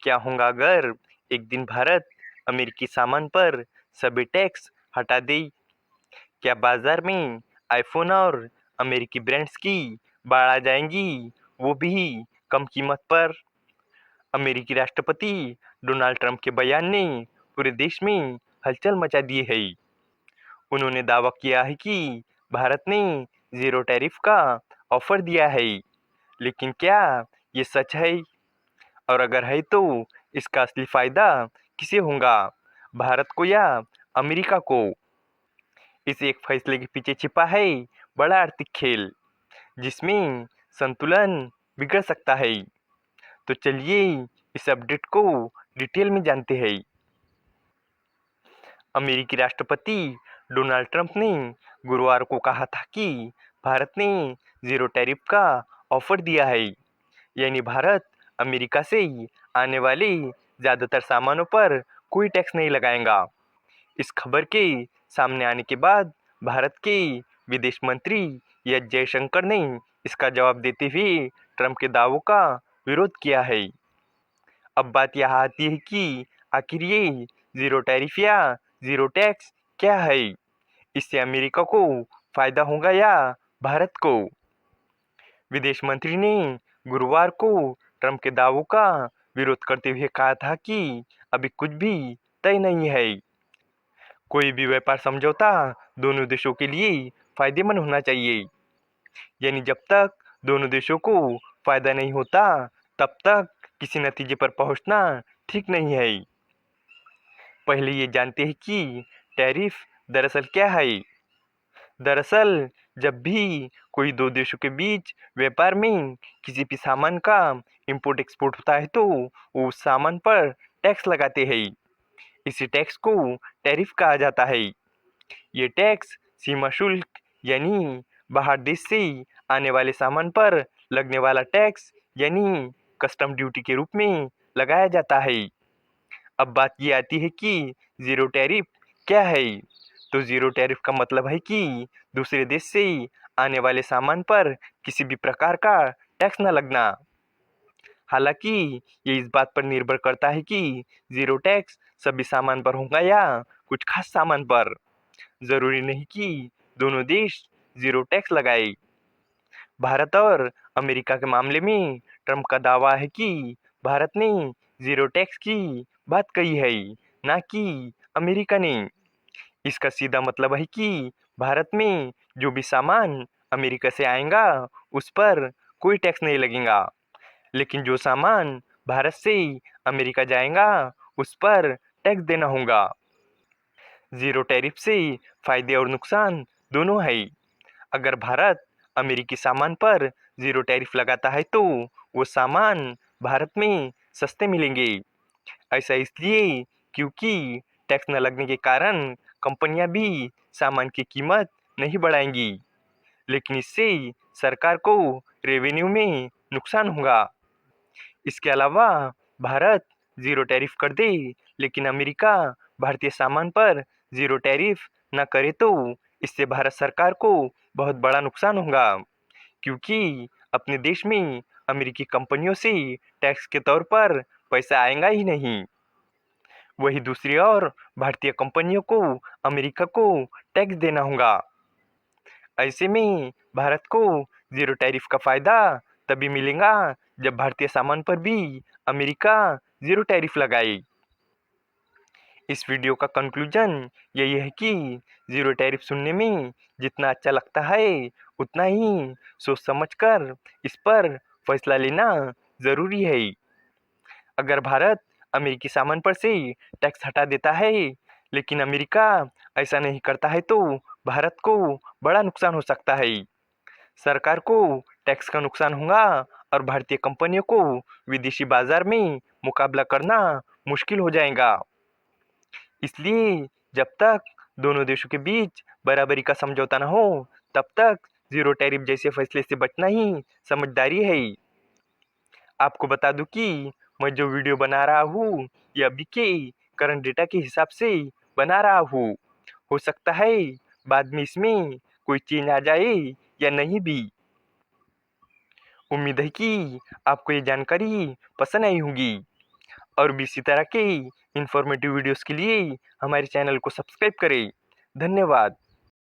क्या होगा अगर एक दिन भारत अमेरिकी सामान पर सभी टैक्स हटा दे? क्या बाजार में आईफोन और अमेरिकी ब्रांड्स की बाढ़ आ जाएंगी, वो भी कम कीमत पर? अमेरिकी राष्ट्रपति डोनाल्ड ट्रंप के बयान ने पूरे देश में हलचल मचा दी है। उन्होंने दावा किया है कि भारत ने जीरो टैरिफ का ऑफर दिया है, लेकिन क्या ये सच है? और अगर है तो इसका असली फायदा किसे होगा, भारत को या अमेरिका को? इस एक फैसले के पीछे छिपा है बड़ा आर्थिक खेल, जिसमें संतुलन बिगड़ सकता है। तो चलिए इस अपडेट को डिटेल में जानते हैं। अमेरिकी राष्ट्रपति डोनाल्ड ट्रंप ने गुरुवार को कहा था कि भारत ने जीरो टैरिफ का ऑफर दिया है, यानी भारत अमेरिका से आने वाले ज़्यादातर सामानों पर कोई टैक्स नहीं लगाएगा। इस खबर के सामने आने के बाद भारत के विदेश मंत्री एस जयशंकर ने इसका जवाब देते हुए ट्रंप के दावों का विरोध किया है। अब बात यह आती है कि आखिर ये जीरो टैरिफ या जीरो टैक्स क्या है? इससे अमेरिका को फायदा होगा या भारत को? विदेश मंत्री ने गुरुवार को ट्रंप के दावों का विरोध करते हुए कहा था कि अभी कुछ भी तय नहीं है। कोई भी व्यापार समझौता दोनों देशों के लिए फायदेमंद होना चाहिए, यानी जब तक दोनों देशों को फायदा नहीं होता तब तक किसी नतीजे पर पहुंचना ठीक नहीं है। पहले ये जानते हैं कि टैरिफ दरअसल क्या है। दरअसल जब भी कोई दो देशों के बीच व्यापार में किसी भी सामान का इंपोर्ट एक्सपोर्ट होता है तो वो उस सामान पर टैक्स लगाते हैं। इसी टैक्स को टैरिफ कहा जाता है। ये टैक्स सीमा शुल्क, यानी बाहर देश से आने वाले सामान पर लगने वाला टैक्स, यानी कस्टम ड्यूटी के रूप में लगाया जाता है। अब बात ये आती है कि जीरो टैरिफ क्या है? तो जीरो टैरिफ का मतलब है कि दूसरे देश से आने वाले सामान पर किसी भी प्रकार का टैक्स न लगना। हालांकि ये इस बात पर निर्भर करता है कि जीरो टैक्स सभी सामान पर होगा या कुछ खास सामान पर। जरूरी नहीं कि दोनों देश जीरो टैक्स लगाए। भारत और अमेरिका के मामले में ट्रंप का दावा है कि भारत ने जीरो टैक्स की बात कही है, ना कि अमेरिका ने। इसका सीधा मतलब है कि भारत में जो भी सामान अमेरिका से आएगा उस पर कोई टैक्स नहीं लगेगा, लेकिन जो सामान भारत से अमेरिका जाएगा उस पर टैक्स देना होगा। जीरो टैरिफ से फायदे और नुकसान दोनों है। अगर भारत अमेरिकी सामान पर जीरो टैरिफ लगाता है तो वो सामान भारत में सस्ते मिलेंगे। ऐसा इसलिए क्योंकि टैक्स न लगने के कारण कंपनियां भी सामान की कीमत नहीं बढ़ाएंगी, लेकिन इससे सरकार को रेवेन्यू में नुकसान होगा। इसके अलावा भारत जीरो टैरिफ कर दे लेकिन अमेरिका भारतीय सामान पर जीरो टैरिफ न करे तो इससे भारत सरकार को बहुत बड़ा नुकसान होगा, क्योंकि अपने देश में अमेरिकी कंपनियों से टैक्स के तौर पर पैसा आएगा ही नहीं। वही दूसरी ओर भारतीय कंपनियों को अमेरिका को टैक्स देना होगा। ऐसे में भारत को जीरो टैरिफ का फायदा तभी मिलेगा जब भारतीय सामान पर भी अमेरिका जीरो टैरिफ लगाए। इस वीडियो का कंक्लूजन यही है कि जीरो टैरिफ सुनने में जितना अच्छा लगता है उतना ही सोच समझकर इस पर फैसला लेना जरूरी है। अगर भारत अमेरिकी सामान पर से टैक्स हटा देता है लेकिन अमेरिका ऐसा नहीं करता है तो भारत को बड़ा नुकसान हो सकता है। सरकार को टैक्स का नुकसान होगा और भारतीय कंपनियों को विदेशी बाजार में मुकाबला करना मुश्किल हो जाएगा। इसलिए जब तक दोनों देशों के बीच बराबरी का समझौता न हो तब तक जीरो टैरिफ जैसे फैसले से बचना ही समझदारी है। आपको बता दूं कि मैं जो वीडियो बना रहा हूँ ये अभी के करंट डेटा के हिसाब से बना रहा हूँ। हो सकता है बाद में इसमें कोई चेंज आ जाए या नहीं भी। उम्मीद है कि आपको ये जानकारी पसंद आई होगी। और भी इसी तरह के ही इंफॉर्मेटिव वीडियोस के लिए हमारे चैनल को सब्सक्राइब करें। धन्यवाद।